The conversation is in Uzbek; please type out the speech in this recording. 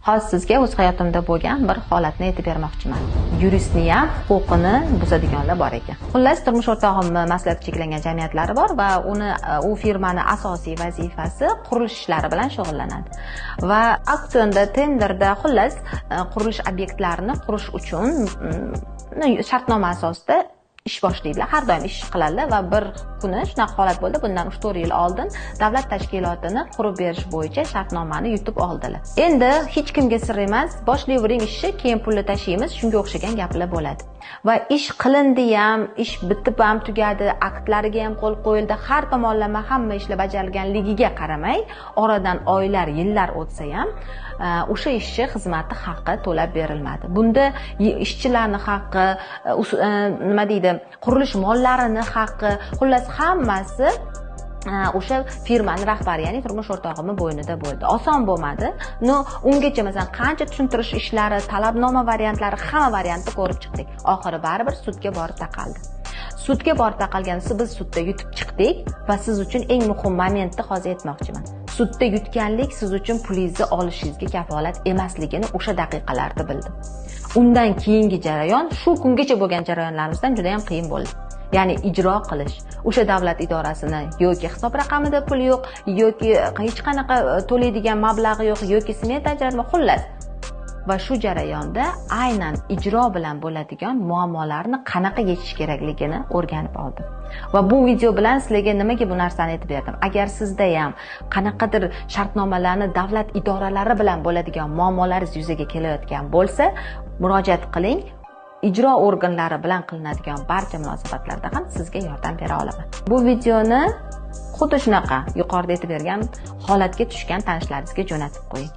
Hozir sizga o'z hayotimda bo'lgan bir holatni aytib bermoqchiman. Yuristni ham huquqini buzadiganlar bor ekan. Xullas, turmush o'rtog'imni maslahat cheklangan jamiyatlari bor va u firmani asosiy vazifasi qurilish ishlari bilan shug'ullanadi. Va auksionda, tenderda, xullas, qurilish obyektlarini qurish uchun shartnoma asosida ish boshlaydilar. Har doim ish qiladilar va bir kuni shunaqa holat bo'ldi. Bundan 3-4 yil oldin davlat tashkilotini qurib berish bo'yicha shartnomani yutib oldilar. Endi hech kimga sir emas, boshlayvering ishni, keyin pulni tashiymiz, shunga o'xshagan gaplar bo'ladi. Va ish qilindi ham, ish bitib ham tugadi, aktlariga ham qo'l qo'yildi. Har tomonlama hamma ishlar bajarilganligiga qaramay, oradan oylar, yillar o'tsa ham o'sha ishchi xizmati haqqi to'lab berilmadi. Bunda ishchilarning haqqi, nima deydi, qurilish mollarini haqqi, xullas hammasi o'sha firmaning rahbari, ya'ni turmush o'rtog'imning bo'ynida bo'ldi. Oson bo'lmadi. Ungacha masalan qancha tushuntirish ishlari, talabnoma variantlari, hamma variantni ko'rib chiqdik. Oxiri baribir sudga borib taqaldi. Sudga borib taqalganisi biz sudda yutib chiqdik va siz uchun eng muhim momentni hozir aytmoqchiman. Sudda yutganlik siz uchun pulingizni olishingizga kafolat emasligini o'sha daqiqalarda bildim. Undan keyingi jarayon, shu kungacha bo'lgan jarayonlarimizdan juda ham qiyin bo'ldi. Ya'ni ijro qilish. O'sha davlat idorasini yoki hisob raqamida pul yo'q, yoki hech qanaqa to'laydigan mablag'i yo'q, yoki smeta ajratma, xullas. Va shu jarayonda aynan ijro bilan bo'ladigan muammolarni qanaqa yechish kerakligini o'rganib oldim. Va bu video bilan sizlarga nimaga bu narsani aytib berdim? Agar sizda ham qanaqadir shartnomalarni davlat idoralari bilan bo'ladigan muammolaringiz yuzaga kelayotgan bo'lsa, murojaat qiling. Ijro organlari bilan qilinadigan barcha munosabatlarda ham sizga yordam bera olaman. Bu videoni xuddi shunaqa yuqorida aytib bergan holatga tushgan tanishlaringizga jo'natib qo'ying.